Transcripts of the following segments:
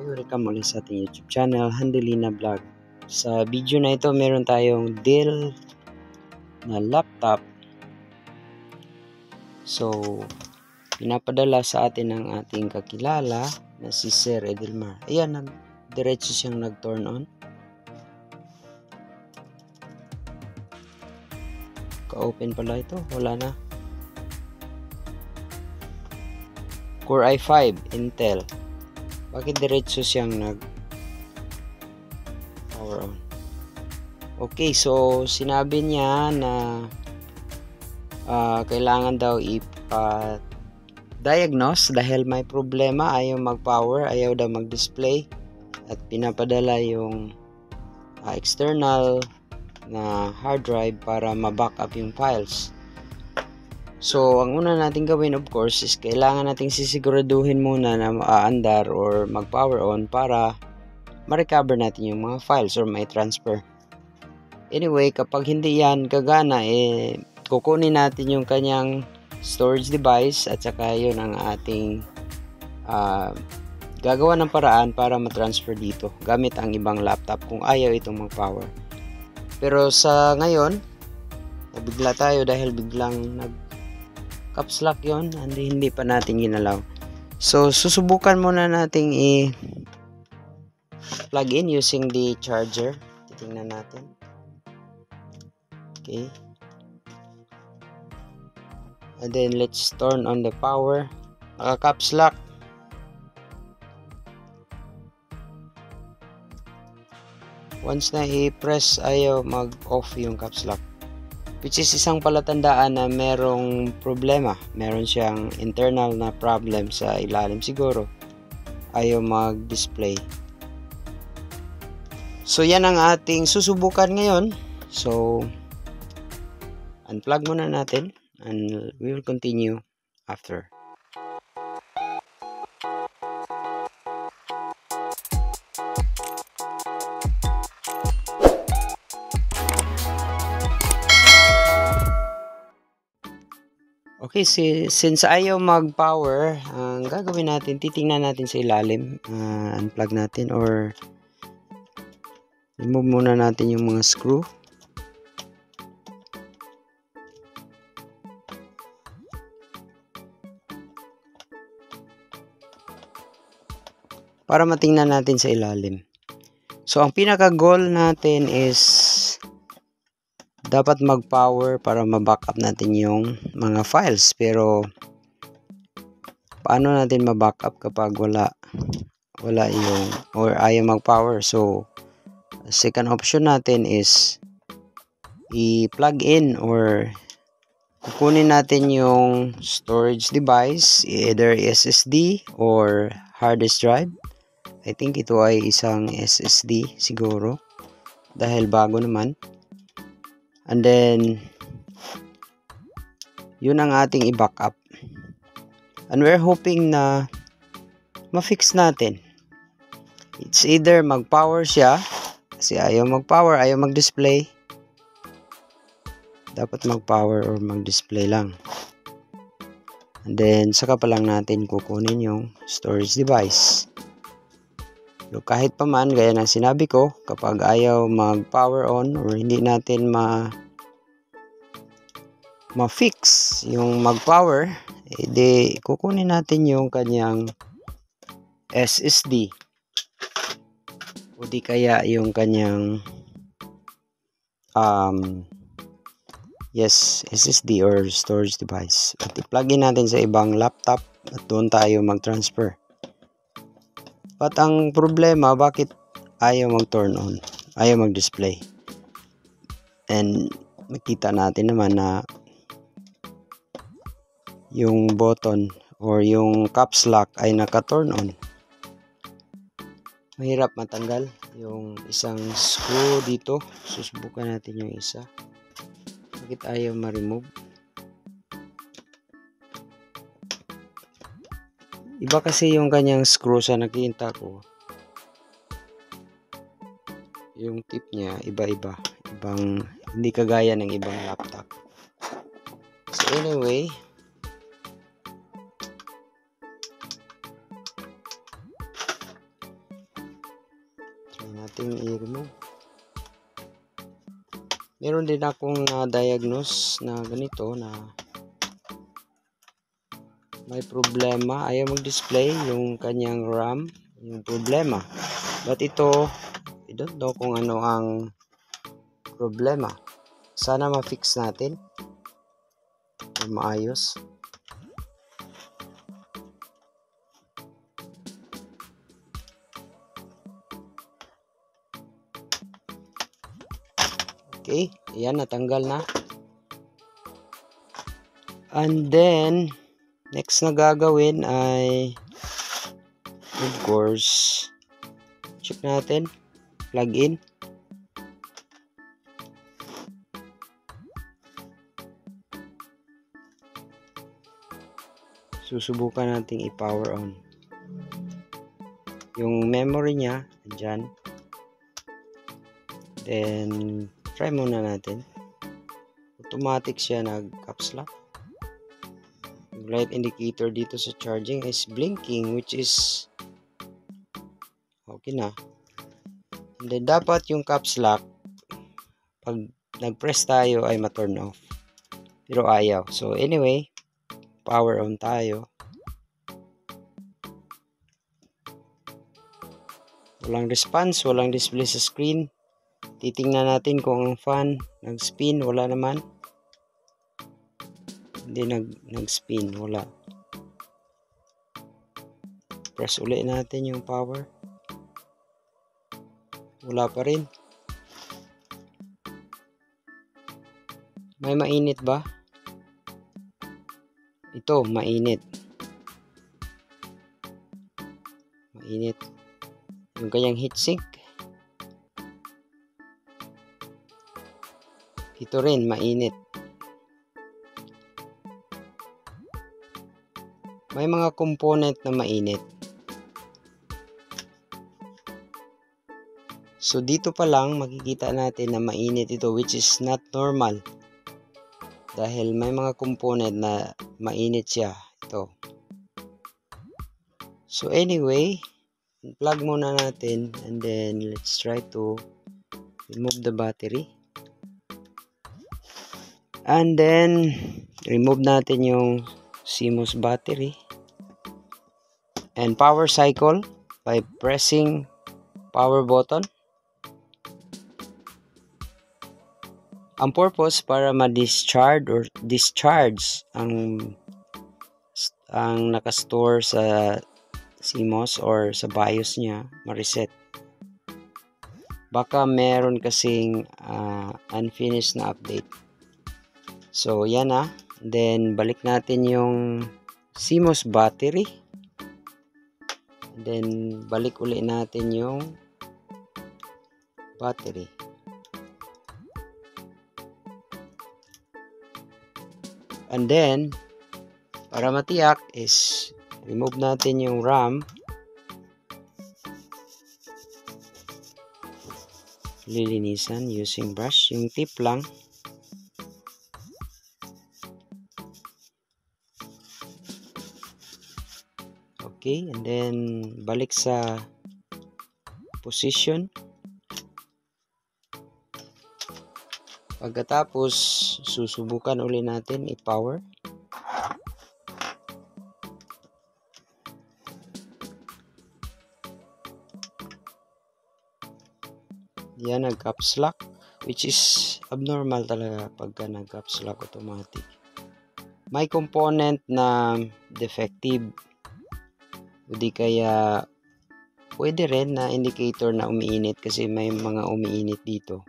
Welcome ulit sa ating YouTube channel, Handelina Vlog. Sa video na ito, meron tayong Dell na laptop. So, pinapadala sa atin ng ating kakilala na si Sir Edelmar. Ayan, diretso siyang nag-turn on. Ka-open pala ito, wala na. Core i5 Intel. Bakit diretso siyang power on? Okay, so sinabi niya na kailangan daw ipa-diagnose dahil may problema, ayaw mag-power, ayaw daw mag-display at pinapadala yung external na hard drive para ma-backup yung files. So, ang una natin gawin, of course, is kailangan nating sisiguraduhin muna na ma-andar or mag-power on para ma-recover natin yung mga files or may transfer. Anyway, kapag hindi yan gagana, kukunin natin yung kanyang storage device at saka yun ang ating gagawa ng paraan para ma-transfer dito gamit ang ibang laptop kung ayaw itong mag-power. Pero sa ngayon, nabigla tayo dahil biglang caps lock yun, hindi pa natin ginalaw. So, susubukan muna nating plug in using the charger. Titingnan natin. Okay. And then, let's turn on the power. Naka-caps lock. Once na i-press, ayaw mag-off yung caps lock. Which is isang palatandaan na merong problema. Meron siyang internal na problem sa ilalim siguro. Ayaw mag-display. So, yan ang ating susubukan ngayon. So, unplug muna natin and we will continue after. Okay, since ayaw mag-power, ang gagawin natin, titingnan natin sa ilalim. Unplug natin or remove muna natin yung mga screw. Para matingnan natin sa ilalim. So, ang pinaka-goal natin is dapat mag-power para ma-backup natin yung mga files. Pero, paano natin ma-backup kapag wala yung, or ayaw mag-power? So, second option natin is i-plug in or kukunin natin yung storage device, either SSD or hard disk drive. I think ito ay isang SSD siguro dahil bago naman. And then, yun ang ating i-backup. And we're hoping na ma-fix natin. It's either mag-power siya, kasi ayaw mag-power, ayaw mag-display. Dapat mag-power or mag-display lang. And then, saka pa lang natin kukunin yung storage device. So, kahit pa man, gaya ng sinabi ko, kapag ayaw mag-power on or hindi natin ma-fix yung mag-power, edi kukunin natin yung kanyang SSD o di kaya yung kanyang SSD or storage device at i-plug in natin sa ibang laptop at doon tayo mag-transfer. But ang problema, bakit ayaw mag-turn on? Ayaw mag-display. And makita natin naman na yung button or yung caps lock ay naka-turn on. Mahirap matanggal yung isang screw dito. Susubukan natin yung isa. Bakit ayaw ma-remove? Iba kasi yung kanyang screw sa nakikita ko. Yung tip niya, iba-iba. Hindi kagaya ng ibang laptop. So anyway, natin i-remove. Meron din akong na-diagnose na ganito na may problema. Ayaw mag-display yung kanyang RAM, yung problema. But ito, I don't know kung ano ang problema. Sana ma-fix natin na maayos. Okay, ayan, natanggal na. And then, next na gagawin ay, of course, check natin, plug in. Susubukan nating i-power on. Yung memory niya, dyan. Then, try muna natin. Automatic siya nag-caps lock. Yung light indicator dito sa charging is blinking, which is okay na. And then, dapat yung caps lock, pag nag-press tayo ay ma-turn off. Pero ayaw. So, anyway, power on tayo. Walang response, walang display sa screen. Titingnan natin kung ang fan nag-spin, wala naman. Hindi nag-spin, wala. Press ulit natin yung power. Wala pa rin. May mainit ba? Ito, mainit. Mainit. Yung kanyang heatsink. Ito rin, mainit. May mga component na mainit. So, dito pa lang makikita natin na mainit ito, which is not normal. Dahil may mga component na mainit siya. Ito. So, anyway, plug muna natin and then let's try to remove the battery. And then, remove natin yung CMOS battery. And power cycle by pressing power button. Ang purpose para ma-discharge or discharge ang nakastore sa CMOS or sa BIOS niya, ma-reset. Baka meron kasing unfinished na update. So, yan na. Then, balik natin yung CMOS battery. Then, balik ulit natin yung battery. And then, para matiyak is remove natin yung RAM. Lilinisan using brush. Yung tip lang. Okay, and then balik sa position. Pagkatapos, susubukan ulit natin i-power. Yan, nag-caps lock, which is abnormal talaga pagka nag-caps lock automatic. May component na defective. Hindi kaya pwede rin na indicator na umiinit kasi may mga umiinit dito.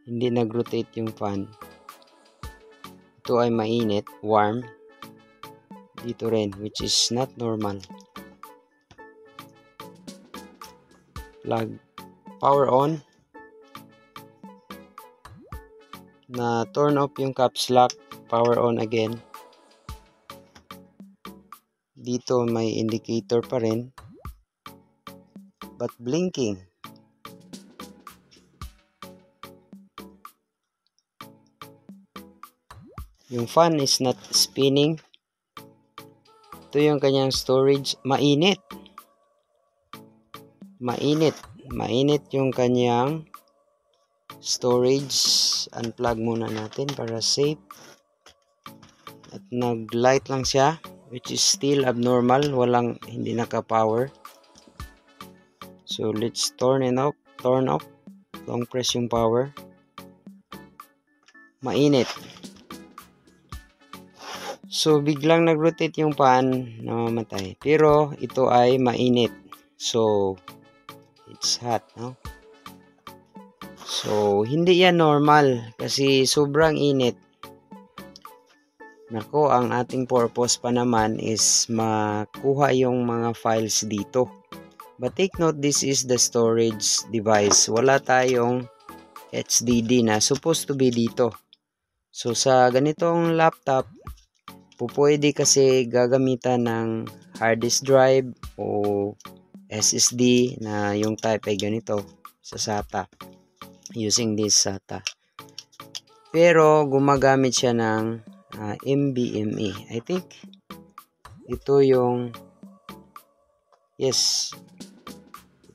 Hindi nag-rotate yung fan. Ito ay mainit, warm. Dito rin, which is not normal. Plug power on. Na turn off yung caps lock, power on again. Dito may indicator pa rin, but blinking. Yung fan is not spinning. Ito yung kanyang storage. Mainit. Mainit. mainit yung kanyang storage. Unplug muna natin para safe. At nag-light lang siya, which is still abnormal, hindi naka-power. So let's turn off. Long press yung power. Mainit. So biglang nag-rotate yung fan, namamatay. Pero ito ay mainit. So it's hot, no? So hindi yan normal kasi sobrang init. Nako, ang ating purpose pa naman is makuha yung mga files dito. But take note, this is the storage device. Wala tayong HDD na supposed to be dito. So sa ganitong laptop, pwede kasi gagamitan ng hard disk drive o SSD na yung type ay ganito sa SATA. Using this SATA. Pero gumagamit siya ng NVMe. I think ito yung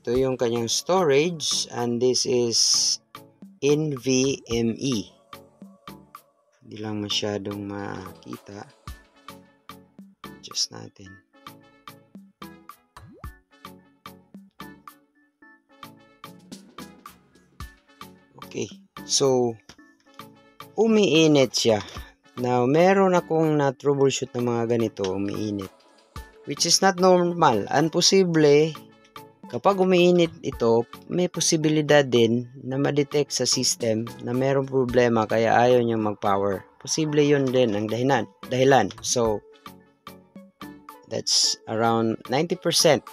ito yung kanyang storage, and this is NVMe. Hindi lang masyadong makita. Adjust natin. Okay. So umiinit siya. Now, meron akong na-troubleshoot ng mga ganito, umiinit. Which is not normal. Ang posible, kapag umiinit ito, may posibilidad din na ma-detect sa system na merong problema kaya ayaw niya mag-power. Posible yun din ang dahilan. So, that's around 90%.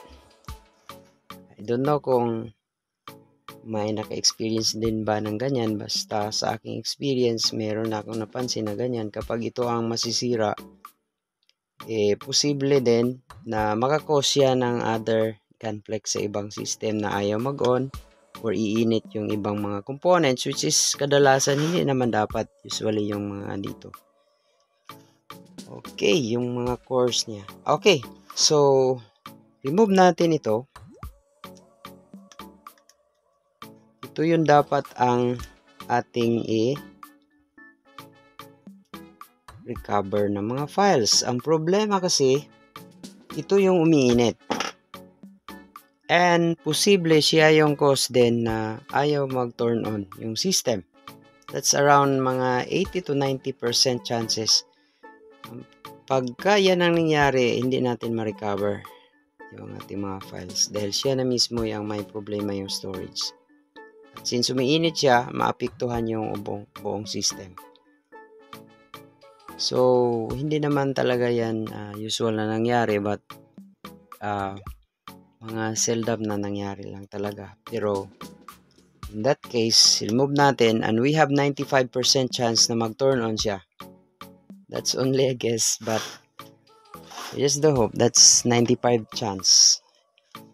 I don't know kung may naka-experience din ba ng ganyan. Basta sa aking experience, meron na akong napansin na ganyan. Kapag ito ang masisira, posible din na makakause siya ng other conflict sa ibang system na ayaw mag-on or iinit yung ibang mga components, which is kadalasan hindi naman dapat, usually yung mga dito. Okay, yung mga cores niya. Okay, so remove natin ito. Ito yung dapat ang ating i-recover ng mga files. Ang problema kasi, ito yung umiinit. And posible siya yung cause din na ayaw mag-turn on yung system. That's around mga 80 to 90% chances. Pagka yan ang nangyari, hindi natin ma-recover yung ating mga files. Dahil siya na mismo yung may problema yung storage. Since umiinit siya, maapektuhan yung buong system. So, hindi naman talaga yan usual na nangyari, but mga seldom na nangyari lang talaga. Pero, in that case, remove natin and we have 95% chance na mag-turn on siya. That's only a guess, but just the hope, that's 95 chance.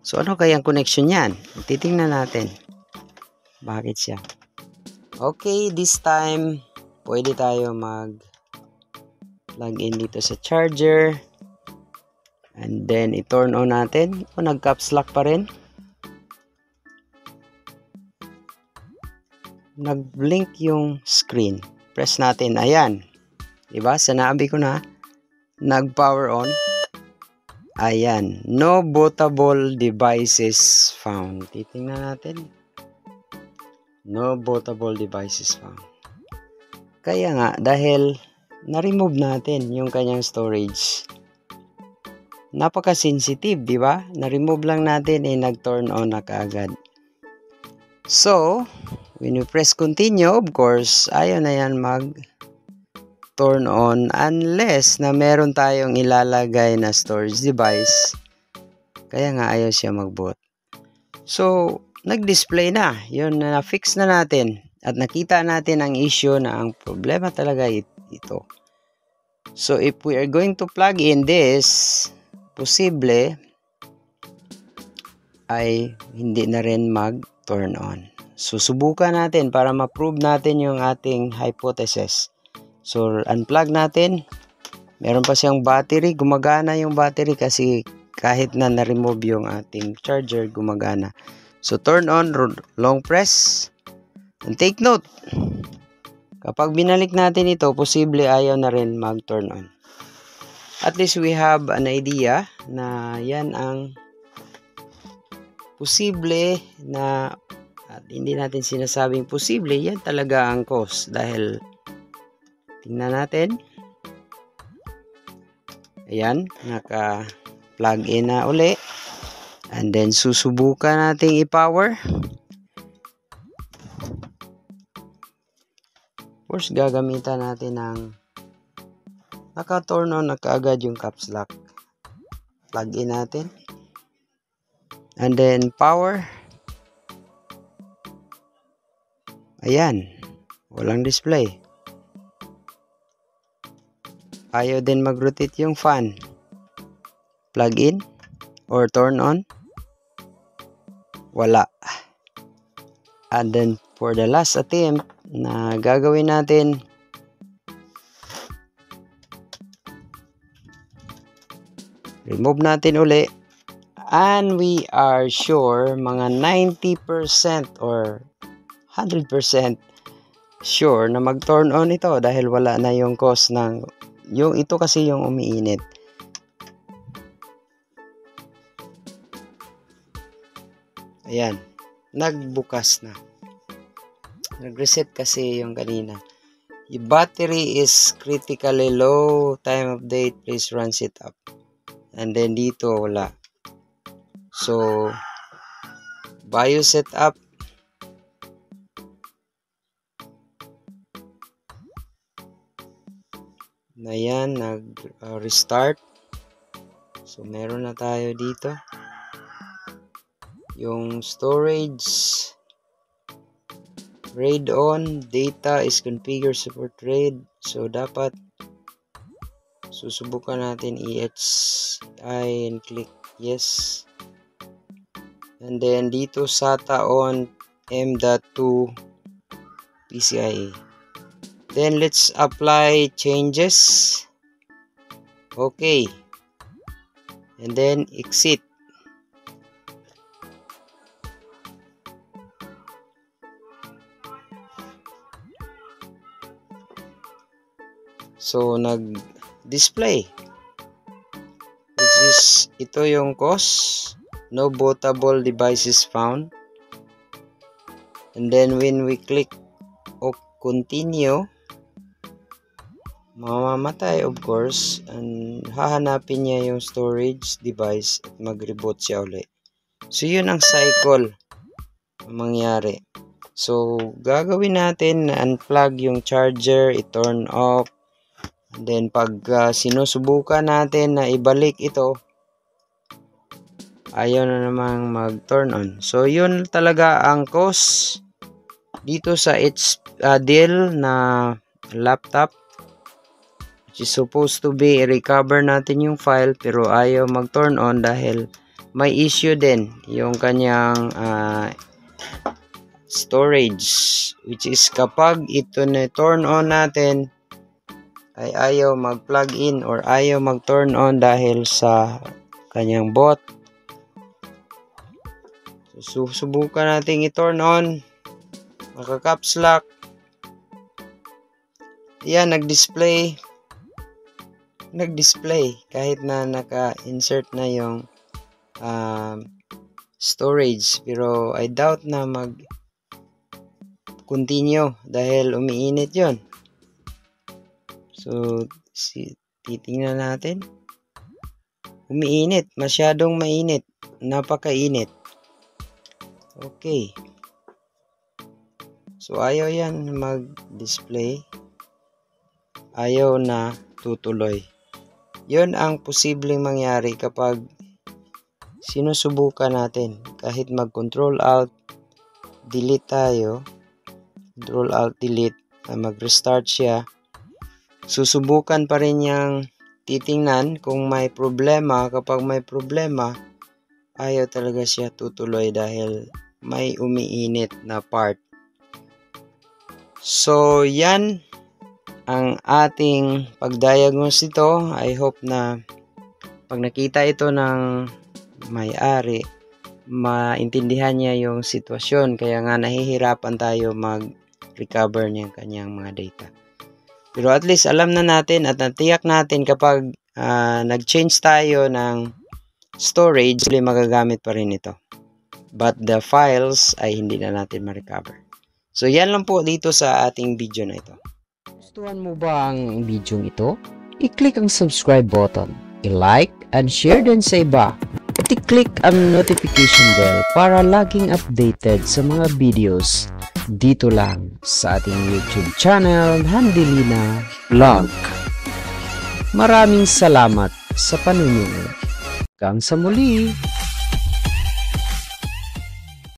So, ano kayang connection yan? Titingnan natin. Bakit siya? Okay, this time pwede tayo mag-plug in dito sa charger. And then i-turn on natin. O, nag-caps lock pa rin. Nag-blink yung screen. Press natin. Ayan. Diba? Sanabi ko na. Nag-power on. Ayan. No bootable devices found. Titingnan natin. No bootable devices found. Kaya nga, dahil na-remove natin yung kanyang storage. Napaka-sensitive, di ba? Na-remove lang natin, nag-turn on na kaagad. So, when you press continue, of course, ayaw na yan mag-turn on unless na meron tayong ilalagay na storage device. Kaya nga, ayaw siya mag-boot. So, nag-display na. Yun, na-fix na natin. At nakita natin ang issue na ang problema talaga ito. So, if we are going to plug in this, posible ay hindi na rin mag-turn on. So, subukan natin para ma-prove natin yung ating hypothesis. So, unplug natin. Meron pa siyang battery. Gumagana yung battery kasi kahit na na-remove yung ating charger, gumagana. So turn on, long press, and take note, kapag binalik natin ito, posible ayaw na rin mag-turn on. At least we have an idea na yan ang posible na, at hindi natin sinasabing posible, yan talaga ang cause. Dahil, tingnan natin. Ayan, naka-plug in na uli. And then, susubukan nating i-power. First, gagamitan natin ng naka-turn on na kaagad yung caps lock. Plug in natin. And then, power. Ayan, walang display. Ayaw din mag-rotate yung fan. Plug in or turn on. Wala. And then, for the last attempt na gagawin natin, remove natin uli. And we are sure, mga 90% or 100% sure na mag-turn on ito dahil wala na yung cause ng, yung ito kasi yung umiinit. Ayan, nagbukas na. Nag-reset kasi yung kanina. Yung battery is critically low, time of date, please run setup. And then dito wala. So, BIOS setup. Na yan, nag-restart. So, meron na tayo dito. Yung storage, RAID on, data is configured support RAID. So, dapat susubukan natin EHI and click yes. And then, dito SATA on M.2 PCIe. Then, let's apply changes. Okay. And then, exit. So, nag-display. Which is, ito yung cause. No bootable devices found. And then, when we click continue, mamamatay of course. And hahanapin niya yung storage device at mag-reboot siya ulit. So, yun ang cycle ang mangyari. So, gagawin natin na unplug yung charger, i-turn off. And then, pag sinusubukan natin na ibalik ito, ayaw na namang mag-turn on. So, yun talaga ang cause dito sa Dell na laptop. Which is supposed to be, recover natin yung file, pero ayaw mag-turn on dahil may issue din yung kanyang storage. Which is, kapag ito na turn on natin, ay ayaw mag-plug in or ayaw mag-turn on dahil sa kanyang boot. So, subukan natin i-turn on. Maka-caps lock. Yan, nag-display. Nag-display kahit na naka-insert na yung storage. Pero I doubt na mag-continue dahil umiinit yon. So, titingnan natin. Umiinit. Masyadong mainit. Napakainit. Okay. So, ayaw yan mag-display. Ayaw na tutuloy. Yun ang posibleng mangyari kapag sinusubukan natin. Kahit mag-control alt, delete tayo. Control alt, delete. Mag-restart siya. Susubukan pa rin niyang titingnan kung may problema. Kapag may problema, ayaw talaga siya tutuloy dahil may umiinit na part. So, yan ang ating pag-diagnose ito. I hope na pag nakita ito ng may-ari, maintindihan niya yung sitwasyon. Kaya nga nahihirapan tayo mag-recover ng kanyang mga data. Pero at least alam na natin at natiyak natin kapag nag-change tayo ng storage, magagamit pa rin ito. But the files ay hindi na natin ma-recover. So yan lang po dito sa ating video na ito. Gustuhan mo ba ang video ito? I-click ang subscribe button, i-like and share din sa iba. At i-click ang notification bell para laging updated sa mga videos dito lang sa ating YouTube channel, Handelina Vlog. Maraming salamat sa panunood. Hanggang sa muli!